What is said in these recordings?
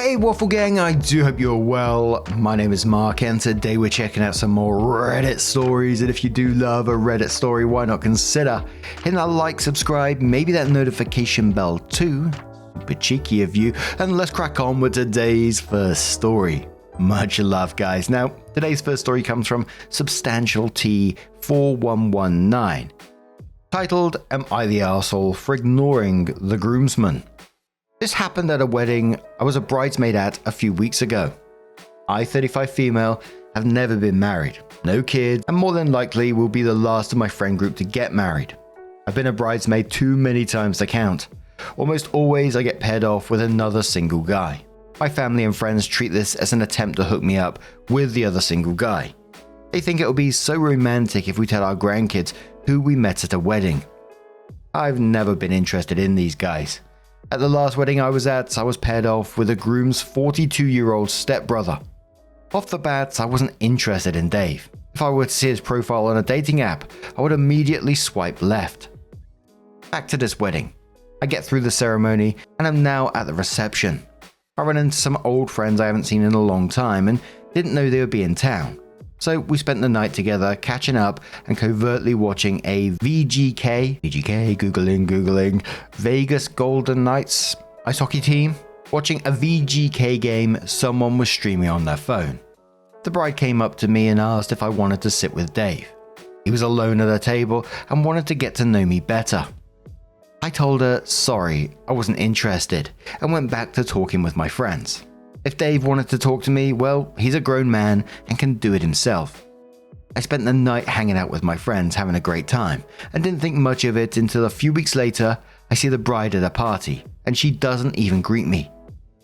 Hey Waffle Gang, I do hope you're well. My name is Mark and today we're checking out some more Reddit stories, and if you do love a Reddit story, why not consider hitting that like, subscribe, maybe that notification bell too. Super cheeky of you, and let's crack on with today's first story. Much love guys. Now, today's first story comes from Substantial T 4119, titled, Am I the Arsehole for Ignoring the Groomsman? This happened at a wedding I was a bridesmaid at a few weeks ago. I, 35 female, have never been married, no kids, and more than likely will be the last of my friend group to get married. I've been a bridesmaid too many times to count. Almost always I get paired off with another single guy. My family and friends treat this as an attempt to hook me up with the other single guy. They think it will be so romantic if we tell our grandkids who we met at a wedding. I've never been interested in these guys. At the last wedding I was at, I was paired off with a groom's 42-year-old stepbrother. Off the bat, I wasn't interested in Dave. If I were to see his profile on a dating app, I would immediately swipe left. Back to this wedding. I get through the ceremony and am now at the reception. I run into some old friends I haven't seen in a long time and didn't know they would be in town. So we spent the night together, catching up and covertly watching a Googling, Vegas Golden Knights ice hockey team. Watching a VGK game someone was streaming on their phone. The bride came up to me and asked if I wanted to sit with Dave. He was alone at a table and wanted to get to know me better. I told her sorry, I wasn't interested, and went back to talking with my friends. If Dave wanted to talk to me, well, he's a grown man and can do it himself. I spent the night hanging out with my friends, having a great time, and didn't think much of it until a few weeks later, I see the bride at a party, and she doesn't even greet me.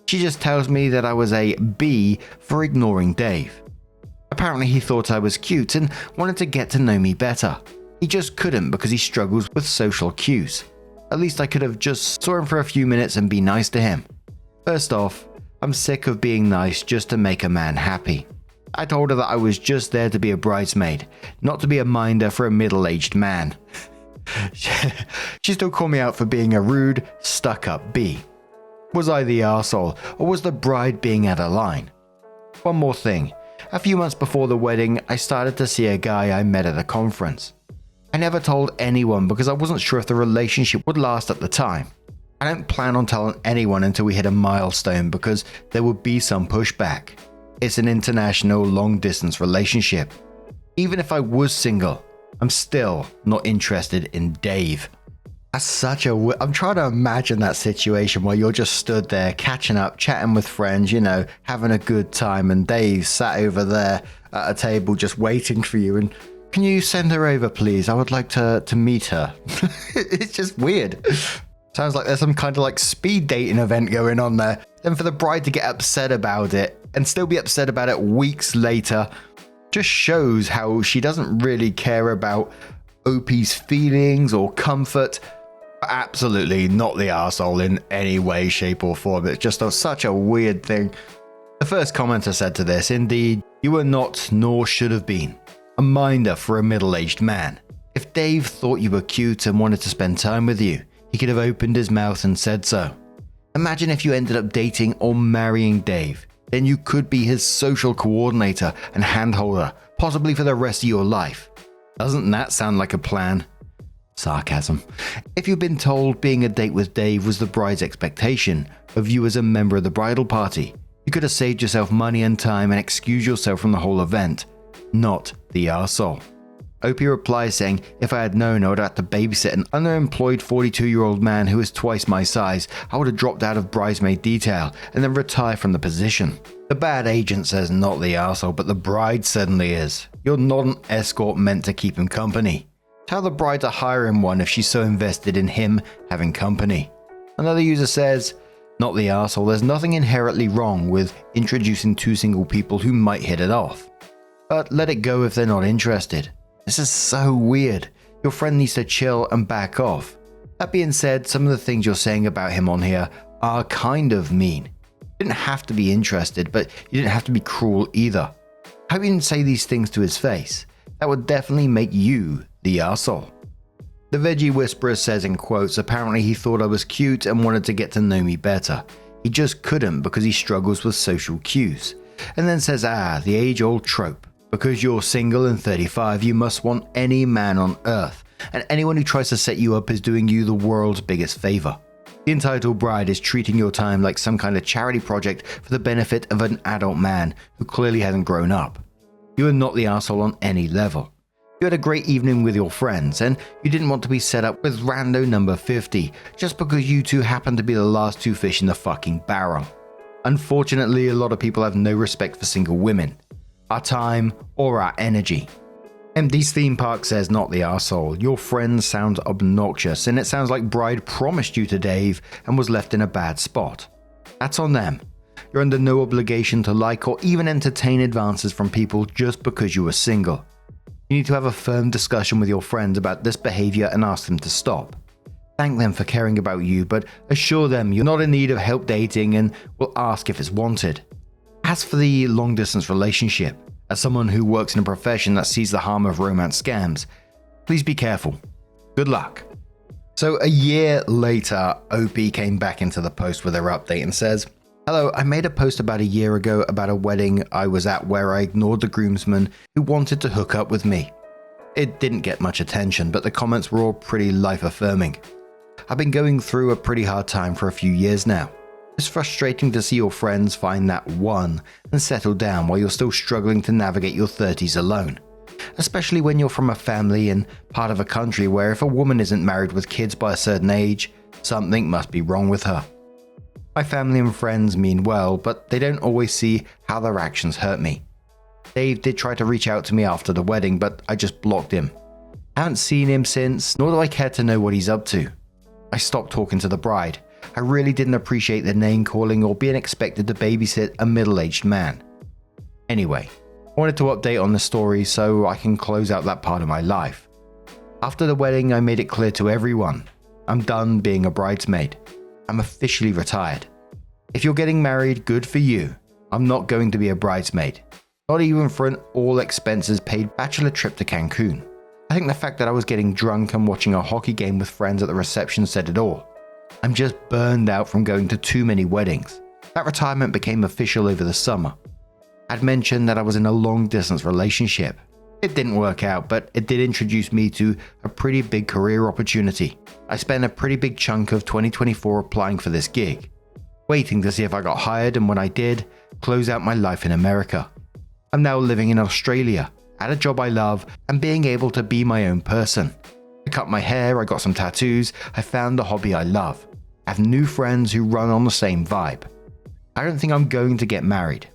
She just tells me that I was a B for ignoring Dave. Apparently he thought I was cute and wanted to get to know me better. He just couldn't because he struggles with social cues. At least I could have just saw him for a few minutes and be nice to him. First off, I'm sick of being nice just to make a man happy. I told her that I was just there to be a bridesmaid, not to be a minder for a middle-aged man. She still called me out for being a rude, stuck-up B. Was I the arsehole, or was the bride being out of line? One more thing. A few months before the wedding, I started to see a guy I met at a conference. I never told anyone because I wasn't sure if the relationship would last at the time. I don't plan on telling anyone until we hit a milestone because there would be some pushback. It's an international long-distance relationship. Even if I was single, I'm still not interested in Dave. That's such a... I'm trying to imagine that situation where you're just stood there catching up, chatting with friends, you know, having a good time, and Dave sat over there at a table just waiting for you and, can you send her over please? I would like to meet her. It's just weird. Sounds like there's some kind of like speed dating event going on there. Then for the bride to get upset about it and still be upset about it weeks later just shows how she doesn't really care about OP's feelings or comfort. Absolutely not the arsehole in any way, shape or form. It's just such a weird thing. The first commenter said to this, indeed, you were not nor should have been a minder for a middle-aged man. If Dave thought you were cute and wanted to spend time with you, he could have opened his mouth and said so. Imagine if you ended up dating or marrying Dave. Then you could be his social coordinator and handholder, possibly for the rest of your life. Doesn't that sound like a plan? Sarcasm. If you've been told being a date with Dave was the bride's expectation of you as a member of the bridal party, you could have saved yourself money and time and excused yourself from the whole event. Not the arsehole. Opie replies saying, if I had known I would have to babysit an underemployed 42-year-old man who is twice my size, I would have dropped out of bridesmaid detail and then retired from the position. The bad agent says not the arsehole, but the bride certainly is. You're not an escort meant to keep him company. Tell the bride to hire him one if she's so invested in him having company. Another user says, not the arsehole, there's nothing inherently wrong with introducing two single people who might hit it off. But let it go if they're not interested. This is so weird. Your friend needs to chill and back off. That being said, some of the things you're saying about him on here are kind of mean. You didn't have to be interested, but you didn't have to be cruel either. I hope you didn't say these things to his face. That would definitely make you the arsehole. The Veggie Whisperer says in quotes, apparently he thought I was cute and wanted to get to know me better. He just couldn't because he struggles with social cues. And then says, the age-old trope. Because you're single and 35, you must want any man on earth. And anyone who tries to set you up is doing you the world's biggest favor. The entitled bride is treating your time like some kind of charity project for the benefit of an adult man who clearly hasn't grown up. You are not the asshole on any level. You had a great evening with your friends, and you didn't want to be set up with rando number 50 just because you two happened to be the last two fish in the fucking barrel. Unfortunately, a lot of people have no respect for single women, our time, or our energy. MD's theme park says not the arsehole. Your friend sounds obnoxious, and it sounds like bride promised you to Dave and was left in a bad spot. That's on them. You're under no obligation to like or even entertain advances from people just because you were single. You need to have a firm discussion with your friends about this behavior and ask them to stop. Thank them for caring about you, but assure them you're not in need of help dating and will ask if it's wanted. As for the long-distance relationship, as someone who works in a profession that sees the harm of romance scams, please be careful. Good luck. So a year later, OP came back into the post with her update and says, "Hello, I made a post about a year ago about a wedding I was at where I ignored the groomsman who wanted to hook up with me. It didn't get much attention, but the comments were all pretty life-affirming. I've been going through a pretty hard time for a few years now. It's frustrating to see your friends find that one and settle down while you're still struggling to navigate your 30s alone. Especially when you're from a family and part of a country where if a woman isn't married with kids by a certain age, something must be wrong with her. My family and friends mean well, but they don't always see how their actions hurt me. Dave did try to reach out to me after the wedding, but I just blocked him. I haven't seen him since, nor do I care to know what he's up to. I stopped talking to the bride. I really didn't appreciate the name calling or being expected to babysit a middle-aged man. Anyway, I wanted to update on the story so I can close out that part of my life. After the wedding, I made it clear to everyone. I'm done being a bridesmaid. I'm officially retired. If you're getting married, good for you. I'm not going to be a bridesmaid. Not even for an all-expenses-paid bachelor trip to Cancun. I think the fact that I was getting drunk and watching a hockey game with friends at the reception said it all. I'm just burned out from going to too many weddings. That retirement became official over the summer. I'd mentioned that I was in a long-distance relationship. It didn't work out, but it did introduce me to a pretty big career opportunity. I spent a pretty big chunk of 2024 applying for this gig, waiting to see if I got hired, and when I did, close out my life in America. I'm now living in Australia, at a job I love, and being able to be my own person. I cut my hair, I got some tattoos, I found the hobby I love. I have new friends who run on the same vibe. I don't think I'm going to get married.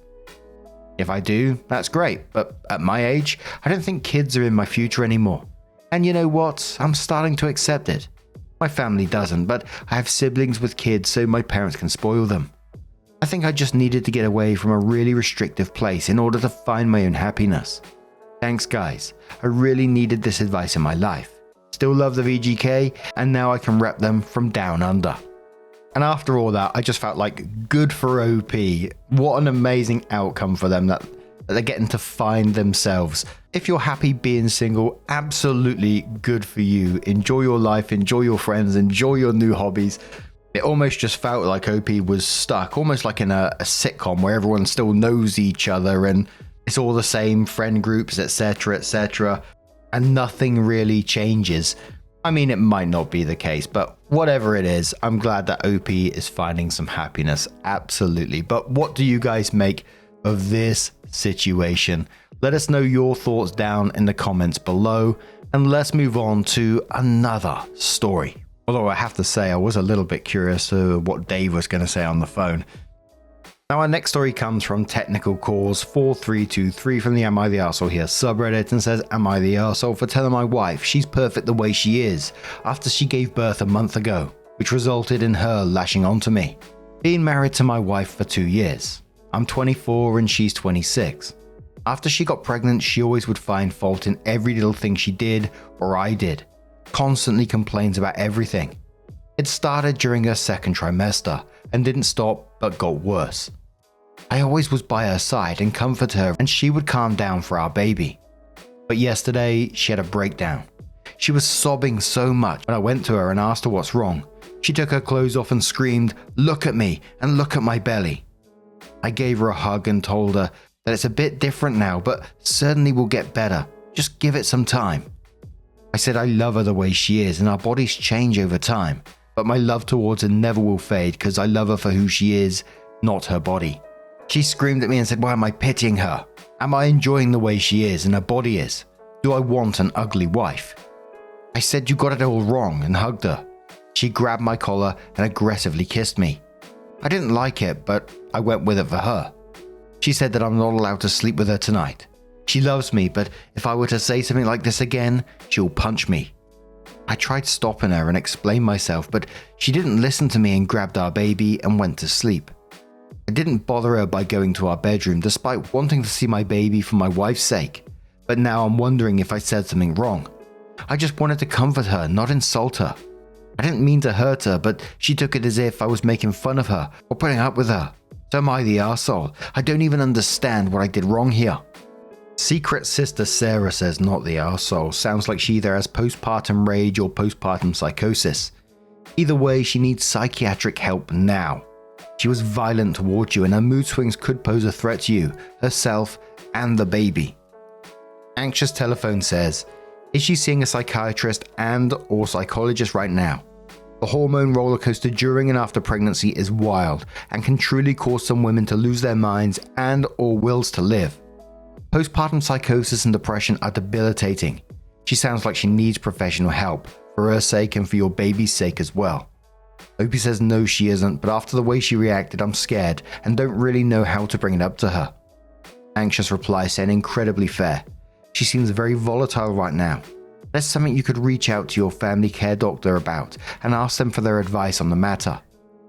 If I do, that's great, but at my age, I don't think kids are in my future anymore. And you know what? I'm starting to accept it. My family doesn't, but I have siblings with kids so my parents can spoil them. I think I just needed to get away from a really restrictive place in order to find my own happiness. Thanks guys, I really needed this advice in my life. Still love the VGK, and now I can rep them from down under. And after all that, I just felt like good for OP. What an amazing outcome for them that they're getting to find themselves. If you're happy being single, absolutely good for you. Enjoy your life, enjoy your friends, enjoy your new hobbies. It almost just felt like OP was stuck, almost like in a sitcom where everyone still knows each other and it's all the same friend groups, etc., and nothing really changes. I mean, it might not be the case, but whatever it is, I'm glad that OP is finding some happiness, absolutely. But what do you guys make of this situation? Let us know your thoughts down in the comments below, and let's move on to another story. Although I have to say, I was a little bit curious what Dave was going to say on the phone. Now, our next story comes from Technical Cause 4323 from the Am I the Arsehole Here subreddit and says, "Am I the arsehole for telling my wife she's perfect the way she is after she gave birth a month ago, which resulted in her lashing onto me? Being married to my wife for 2 years. I'm 24 and she's 26. After she got pregnant, she always would find fault in every little thing she did or I did. Constantly complains about everything. It started during her second trimester and didn't stop but got worse. I always was by her side and comfort her and she would calm down for our baby. But yesterday she had a breakdown. She was sobbing so much when I went to her and asked her what's wrong. She took her clothes off and screamed, "Look at me and look at my belly." I gave her a hug and told her that it's a bit different now, but certainly will get better. Just give it some time. I said I love her the way she is and our bodies change over time, but my love towards her never will fade because I love her for who she is, not her body. She screamed at me and said, "Why am I pitying her? Am I enjoying the way she is and her body is? Do I want an ugly wife?" I said, "You got it all wrong," and hugged her. She grabbed my collar and aggressively kissed me. I didn't like it, but I went with it for her. She said that I'm not allowed to sleep with her tonight. She loves me, but if I were to say something like this again, she'll punch me. I tried stopping her and explained myself, but she didn't listen to me and grabbed our baby and went to sleep. I didn't bother her by going to our bedroom despite wanting to see my baby for my wife's sake, but now I'm wondering if I said something wrong. I just wanted to comfort her, not insult her. I didn't mean to hurt her, but she took it as if I was making fun of her or putting up with her. So am I the arsehole? I don't even understand what I did wrong here. Secret Sister Sarah says not the arsehole. Sounds like she either has postpartum rage or postpartum psychosis. Either way, she needs psychiatric help now. She was violent towards you and her mood swings could pose a threat to you, herself, and the baby. Anxious Telephone says, is she seeing a psychiatrist and or psychologist right now? The hormone rollercoaster during and after pregnancy is wild and can truly cause some women to lose their minds and or wills to live. Postpartum psychosis and depression are debilitating. She sounds like she needs professional help, for her sake and for your baby's sake as well. Opie says no she isn't, but after the way she reacted I'm scared and don't really know how to bring it up to her. Anxious replies saying incredibly fair. She seems very volatile right now. That's something you could reach out to your family care doctor about and ask them for their advice on the matter.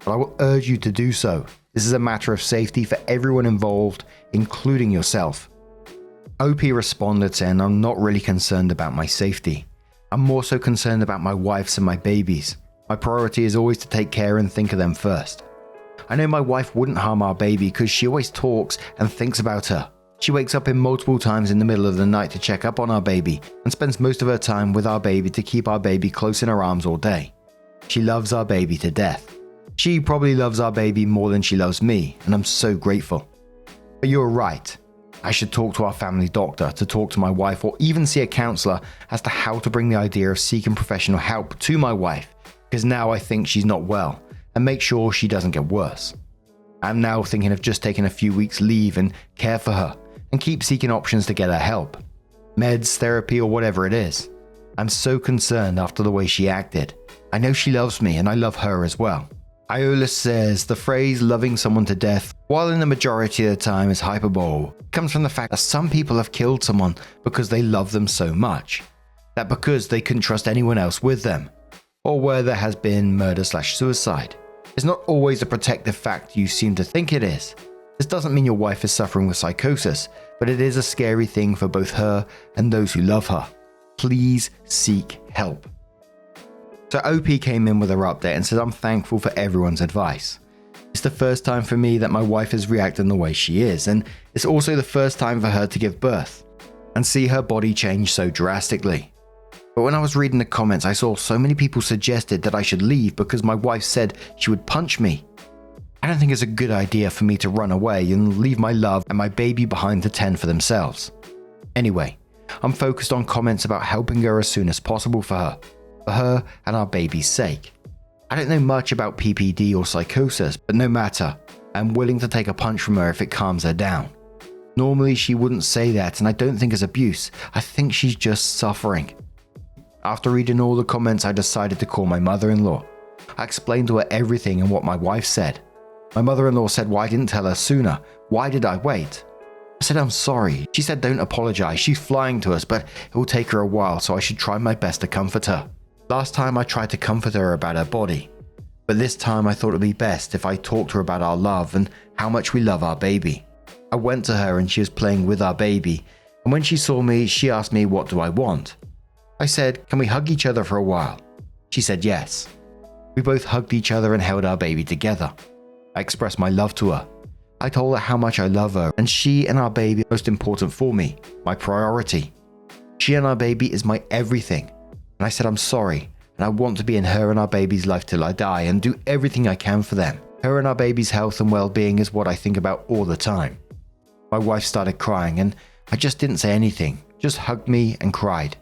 But I will urge you to do so. This is a matter of safety for everyone involved, including yourself. OP responded saying, I'm not really concerned about my safety. I'm more so concerned about my wife's and my baby's. My priority is always to take care and think of them first. I know my wife wouldn't harm our baby because she always talks and thinks about her. She wakes up in multiple times in the middle of the night to check up on our baby and spends most of her time with our baby to keep our baby close in her arms all day. She loves our baby to death. She probably loves our baby more than she loves me, and I'm so grateful. But you're right. I should talk to our family doctor, to talk to my wife, or even see a counselor as to how to bring the idea of seeking professional help to my wife, because now I think she's not well, and make sure she doesn't get worse. I'm now thinking of just taking a few weeks leave and care for her, and keep seeking options to get her help. Meds, therapy, or whatever it is. I'm so concerned after the way she acted. I know she loves me and I love her as well. Iola says the phrase loving someone to death, while in the majority of the time is hyperbole, comes from the fact that some people have killed someone because they love them so much. That because they couldn't trust anyone else with them. Or where there has been murder/suicide. It's not always a protective fact you seem to think it is. This doesn't mean your wife is suffering with psychosis, but it is a scary thing for both her and those who love her. Please seek help. So OP came in with her update and said I'm thankful for everyone's advice. It's the first time for me that my wife is reacting the way she is, and it's also the first time for her to give birth and see her body change so drastically. But when I was reading the comments, I saw so many people suggested that I should leave because my wife said she would punch me. I don't think it's a good idea for me to run away and leave my love and my baby behind to tend for themselves. Anyway, I'm focused on comments about helping her as soon as possible for her and our baby's sake. I don't know much about PPD or psychosis, but no matter, I'm willing to take a punch from her if it calms her down. Normally she wouldn't say that, and I don't think it's abuse. I think she's just suffering. After reading all the comments, I decided to call my mother-in-law. I explained to her everything and what my wife said. My mother-in-law said, why didn't tell her sooner? Why did I wait? I said, I'm sorry. She said, don't apologize. She's flying to us, but it will take her a while, so I should try my best to comfort her. Last time I tried to comfort her about her body, but this time I thought it would be best if I talked to her about our love and how much we love our baby. I went to her and she was playing with our baby, and when she saw me, she asked me, what do I want? I said, can we hug each other for a while? She said yes. We both hugged each other and held our baby together. I expressed my love to her. I told her how much I love her, and she and our baby are most important for me, my priority. She and our baby is my everything. And I said I'm sorry, and I want to be in her and our baby's life till I die and do everything I can for them. Her and our baby's health and well-being is what I think about all the time. My wife started crying, and I just didn't say anything, just hugged me and cried.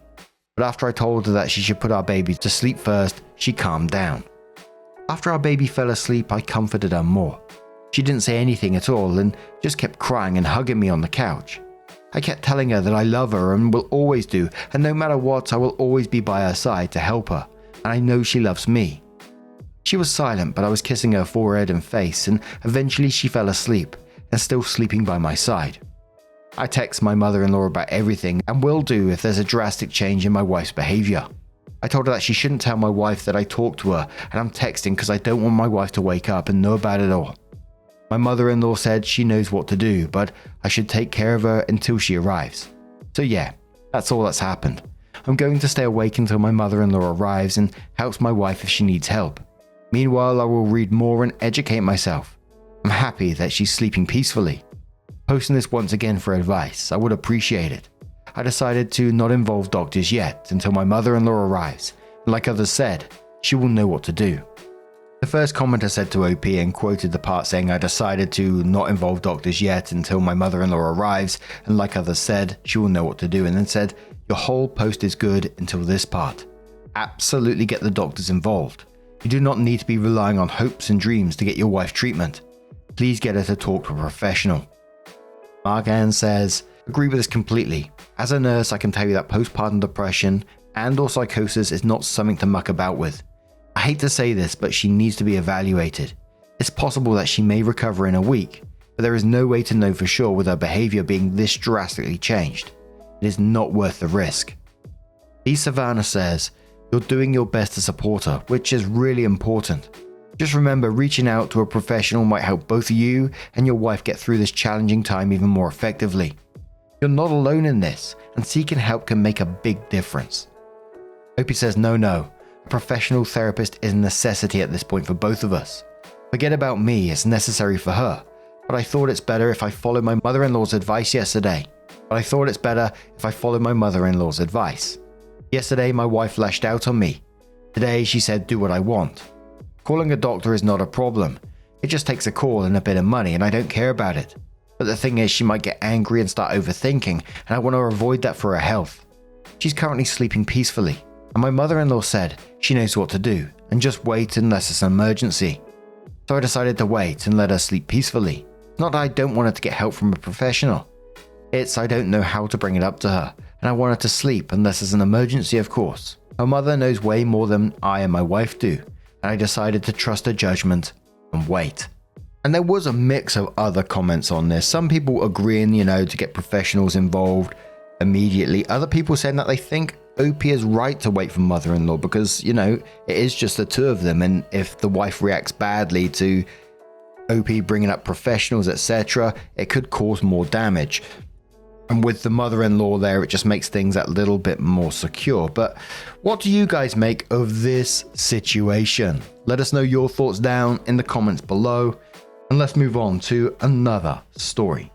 But after I told her that she should put our baby to sleep first, she calmed down. After our baby fell asleep, I comforted her more. She didn't say anything at all and just kept crying and hugging me on the couch. I kept telling her that I love her and will always do, and no matter what, I will always be by her side to help her, and I know she loves me. She was silent, but I was kissing her forehead and face, and eventually she fell asleep and still sleeping by my side. I text my mother-in-law about everything and will do if there's a drastic change in my wife's behavior. I told her that she shouldn't tell my wife that I talked to her, and I'm texting because I don't want my wife to wake up and know about it all. My mother-in-law said she knows what to do, but I should take care of her until she arrives. So yeah, that's all that's happened. I'm going to stay awake until my mother-in-law arrives and helps my wife if she needs help. Meanwhile, I will read more and educate myself. I'm happy that she's sleeping peacefully. Posting this once again for advice, I would appreciate it. I decided to not involve doctors yet until my mother-in-law arrives, and like others said, she will know what to do. The first commenter said to OP and quoted the part saying I decided to not involve doctors yet until my mother-in-law arrives, and like others said, she will know what to do, and then said, your whole post is good until this part. Absolutely get the doctors involved. You do not need to be relying on hopes and dreams to get your wife treatment. Please get her to talk to a professional. Mark Ann says, agree with this completely. As a nurse, I can tell you that postpartum depression and or psychosis is not something to muck about with. I hate to say this, but she needs to be evaluated. It's possible that she may recover in a week, but there is no way to know for sure with her behavior being this drastically changed. It is not worth the risk. Lee Savannah says, you're doing your best to support her, which is really important. Just remember, reaching out to a professional might help both you and your wife get through this challenging time even more effectively. You're not alone in this, and seeking help can make a big difference. Opie says, no. A professional therapist is a necessity at this point for both of us. Forget about me, it's necessary for her. But I thought it's better if I follow my mother-in-law's advice yesterday. Yesterday, my wife lashed out on me. Today, she said, do what I want. Calling a doctor is not a problem. It just takes a call and a bit of money, and I don't care about it. But the thing is, she might get angry and start overthinking, and I want to avoid that for her health. She's currently sleeping peacefully, and my mother-in-law said she knows what to do, and just wait unless it's an emergency. So I decided to wait and let her sleep peacefully. Not that I don't want her to get help from a professional. It's I don't know how to bring it up to her, and I want her to sleep unless it's an emergency, of course. Her mother knows way more than I and my wife do, and I decided to trust her judgment and wait. And there was a mix of other comments on this. Some people agreeing, to get professionals involved immediately. Other people saying that they think OP is right to wait for mother-in-law because, it is just the two of them. And if the wife reacts badly to OP bringing up professionals, etc., it could cause more damage. And with the mother-in-law there, it just makes things that little bit more secure. But what do you guys make of this situation? Let us know your thoughts down in the comments below. And let's move on to another story.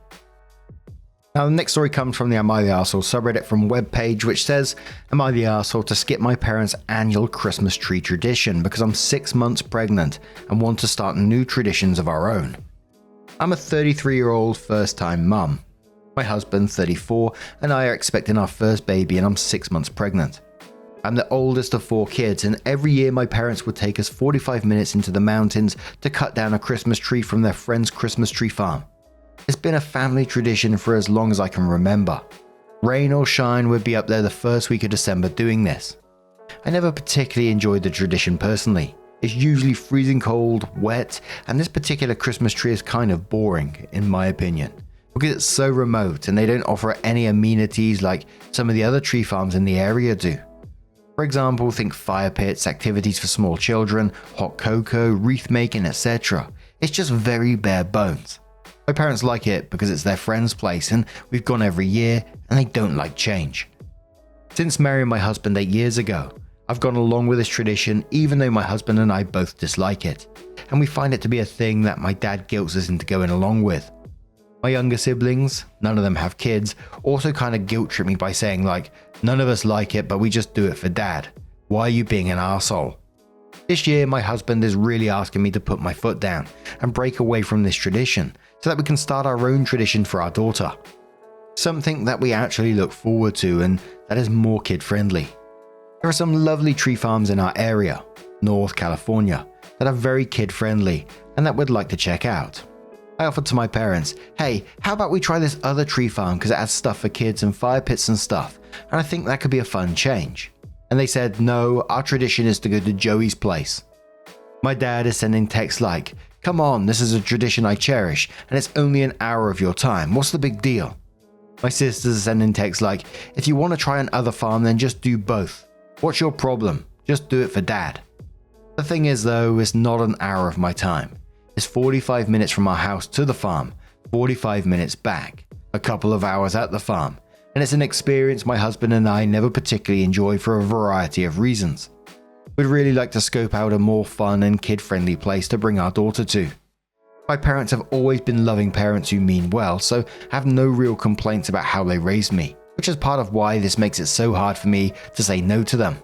Now, the next story comes from the Am I the Arsehole subreddit from webpaige, which says, am I the arsehole to skip my parents' annual Christmas tree tradition because I'm 6 months pregnant and want to start new traditions of our own? I'm a 33-year-old first-time mum. My husband, 34, and I are expecting our first baby, and I'm 6 months pregnant. I'm the oldest of 4 kids, and every year my parents would take us 45 minutes into the mountains to cut down a Christmas tree from their friend's Christmas tree farm. It's been a family tradition for as long as I can remember. Rain or shine, we'd be up there the first week of December doing this. I never particularly enjoyed the tradition personally. It's usually freezing cold, wet, and this particular Christmas tree is kind of boring, in my opinion, because it's so remote and they don't offer any amenities like some of the other tree farms in the area do. For example, think fire pits, activities for small children, hot cocoa, wreath making, etc. It's just very bare bones. My parents like it because it's their friend's place and we've gone every year and they don't like change. Since marrying my husband 8 years ago, I've gone along with this tradition even though my husband and I both dislike it, and we find it to be a thing that my dad guilts us into going along with. My younger siblings, none of them have kids, also kind of guilt trip me by saying like, none of us like it but we just do it for dad. Why are you being an arsehole? This year, my husband is really asking me to put my foot down and break away from this tradition so that we can start our own tradition for our daughter. Something that we actually look forward to and that is more kid-friendly. There are some lovely tree farms in our area, North California, that are very kid-friendly and that we'd like to check out. I offered to my parents, hey, how about we try this other tree farm because it has stuff for kids and fire pits and stuff, and I think that could be a fun change. And they said, no, our tradition is to go to Joey's place. My dad is sending texts like, come on, this is a tradition I cherish, and it's only an hour of your time, what's the big deal? My sisters are sending texts like, if you want to try another farm, then just do both. What's your problem? Just do it for dad. The thing is though, it's not an hour of my time. It's 45 minutes from our house to the farm, 45 minutes back, a couple of hours at the farm, and it's an experience my husband and I never particularly enjoy for a variety of reasons. We'd really like to scope out a more fun and kid-friendly place to bring our daughter to. My parents have always been loving parents who mean well, so have no real complaints about how they raised me, which is part of why this makes it so hard for me to say no to them.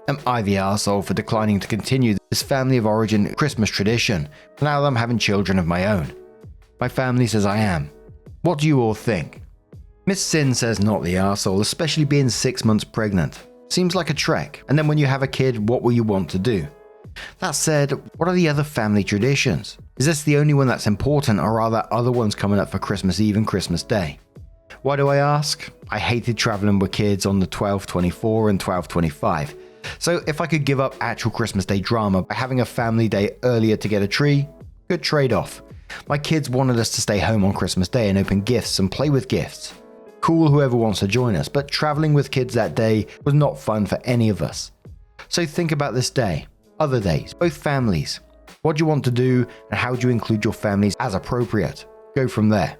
Am I the arsehole for declining to continue this family of origin Christmas tradition now that I'm having children of my own? My family says I am. What do you all think? Miss Sin says not the arsehole, especially being 6 months pregnant. Seems like a trek, and then when you have a kid, what will you want to do? That said, what are the other family traditions? Is this the only one that's important, or are there other ones coming up for Christmas Eve and Christmas Day? Why do I ask? I hated traveling with kids on the 12/24 and 12/25. So if I could give up actual Christmas Day drama by having a family day earlier to get a tree, good trade-off. My kids wanted us to stay home on Christmas Day and open gifts and play with gifts. Cool whoever wants to join us, but traveling with kids that day was not fun for any of us. So think about this day, other days, both families. What do you want to do and how do you include your families as appropriate? Go from there.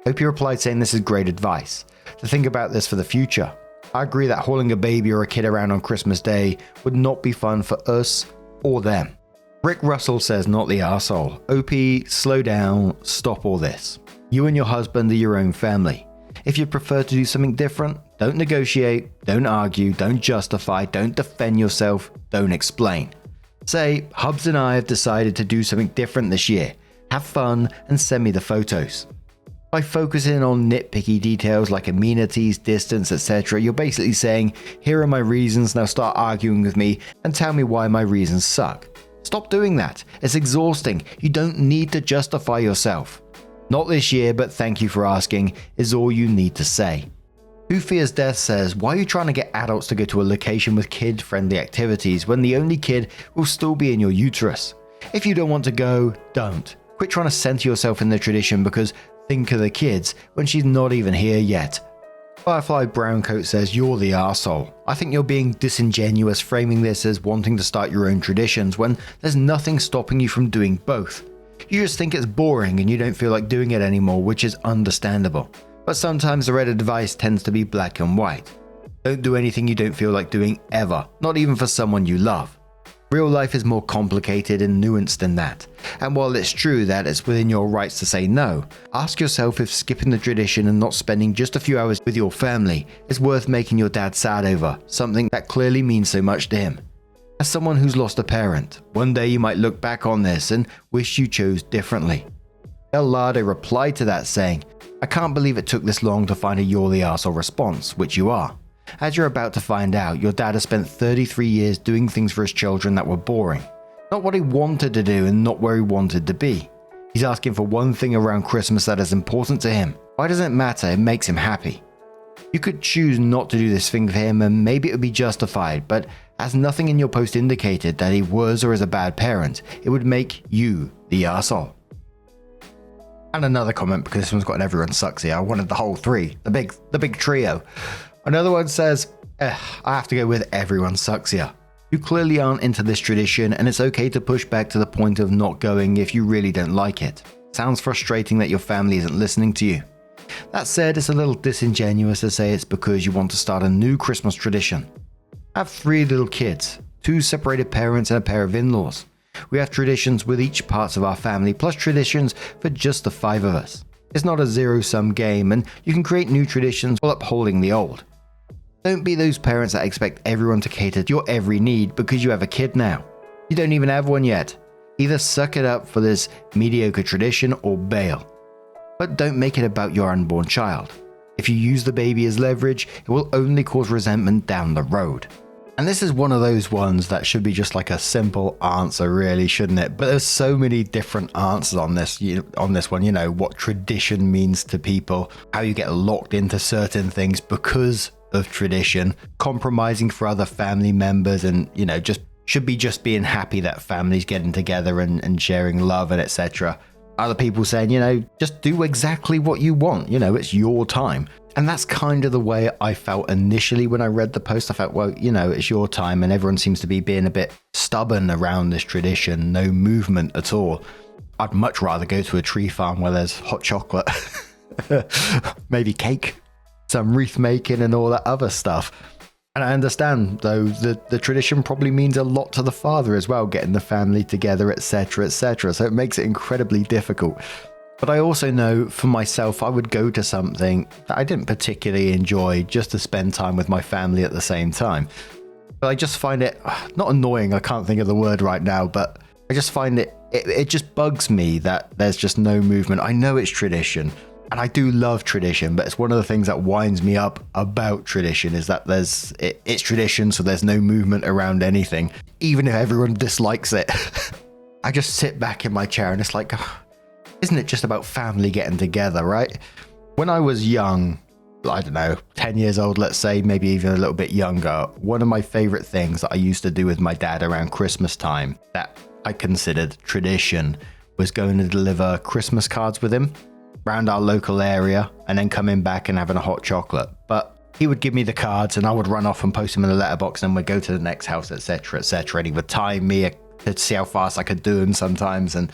Hope you replied saying this is great advice, to think about this for the future. I agree that hauling a baby or a kid around on Christmas Day would not be fun for us or them. Rick Russell says not the arsehole. OP, slow down, stop all this. You and your husband are your own family. If you prefer to do something different, don't negotiate, don't argue, don't justify, don't defend yourself, don't explain. Say, Hubs and I have decided to do something different this year. Have fun and send me the photos. By focusing on nitpicky details like amenities, distance, etc., you're basically saying, here are my reasons, now start arguing with me and tell me why my reasons suck. Stop doing that. It's exhausting. You don't need to justify yourself. Not this year, but thank you for asking is all you need to say. Who Fears Death says, why are you trying to get adults to go to a location with kid-friendly activities when the only kid will still be in your uterus? If you don't want to go, don't. Quit trying to center yourself in the tradition because think of the kids when she's not even here yet. Firefly Browncoat says, you're the arsehole. I think you're being disingenuous framing this as wanting to start your own traditions when there's nothing stopping you from doing both. You just think it's boring and you don't feel like doing it anymore, which is understandable. But sometimes the red advice tends to be black and white. Don't do anything you don't feel like doing ever, not even for someone you love. Real life is more complicated and nuanced than that. And while it's true that it's within your rights to say no, ask yourself if skipping the tradition and not spending just a few hours with your family is worth making your dad sad over, something that clearly means so much to him. As someone who's lost a parent, one day you might look back on this and wish you chose differently. El Lade replied to that saying, I can't believe it took this long to find a you're the arsehole response, which you are. As you're about to find out, your dad has spent 33 years doing things for his children that were boring. Not what he wanted to do and not where he wanted to be. He's asking for one thing around Christmas that is important to him. Why doesn't it matter? It makes him happy. You could choose not to do this thing for him and maybe it would be justified, but as nothing in your post indicated that he was or is a bad parent, it would make you the arsehole. And another comment, because this one's got an everyone sucks here. I wanted the whole three, the big trio. Another one says, I have to go with everyone sucks here. You clearly aren't into this tradition and it's okay to push back to the point of not going if you really don't like it. Sounds frustrating that your family isn't listening to you. That said, it's a little disingenuous to say it's because you want to start a new Christmas tradition. I have 3 little kids, 2 separated parents and a pair of in-laws. We have traditions with each parts of our family plus traditions for just the 5 of us. It's not a zero-sum game and you can create new traditions while upholding the old. Don't be those parents that expect everyone to cater to your every need because you have a kid now. You don't even have one yet. Either suck it up for this mediocre tradition or bail. But don't make it about your unborn child. If you use the baby as leverage, it will only cause resentment down the road. And this is one of those ones that should be just like a simple answer, really, shouldn't it? But there's so many different answers on this one, what tradition means to people, how you get locked into certain things because of tradition, compromising for other family members, and, just being happy that families getting together and sharing love and etc. Other people saying, just do exactly what you want, it's your time. And that's kind of the way I felt initially when I read the post. I felt, well, it's your time, and everyone seems to be being a bit stubborn around this tradition, no movement at all. I'd much rather go to a tree farm where there's hot chocolate, maybe cake, some wreath making and all that other stuff. And I understand, though, the tradition probably means a lot to the father as well, getting the family together, etc., etc. So it makes it incredibly difficult. But I also know for myself, I would go to something that I didn't particularly enjoy just to spend time with my family at the same time. But I just find it not annoying, I can't think of the word right now, but I just find it just bugs me that there's just no movement. I know it's tradition, and I do love tradition, but it's one of the things that winds me up about tradition is that it's tradition, so there's no movement around anything, even if everyone dislikes it. I just sit back in my chair and it's like, isn't it just about family getting together, right? When I was young, I don't know, 10 years old, let's say, maybe even a little bit younger, one of my favorite things that I used to do with my dad around Christmas time that I considered tradition was going to deliver Christmas cards with him around our local area and then coming back and having a hot chocolate. But he would give me the cards and I would run off and post them in a letterbox, and we'd go to the next house, etc., etc. And he would time me to see how fast I could do them sometimes and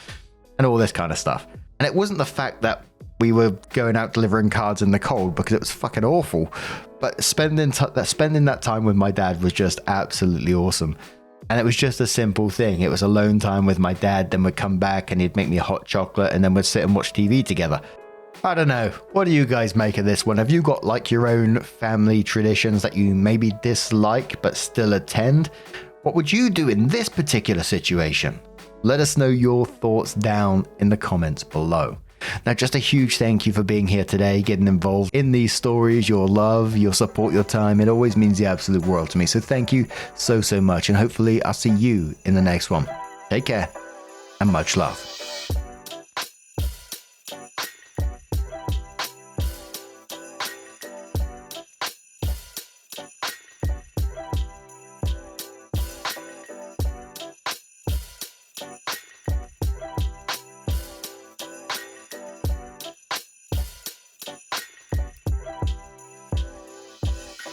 all this kind of stuff. And it wasn't the fact that we were going out delivering cards in the cold, because it was fucking awful. But spending that time with my dad was just absolutely awesome. And it was just a simple thing. It was alone time with my dad. Then we'd come back and he'd make me a hot chocolate, and then we'd sit and watch TV together. I don't know. What do you guys make of this one? Have you got like your own family traditions that you maybe dislike but still attend? What would you do in this particular situation? Let us know your thoughts down in the comments below. Now, just a huge thank you for being here today, getting involved in these stories, your love, your support, your time. It always means the absolute world to me. So thank you so much. And hopefully I'll see you in the next one. Take care and much love.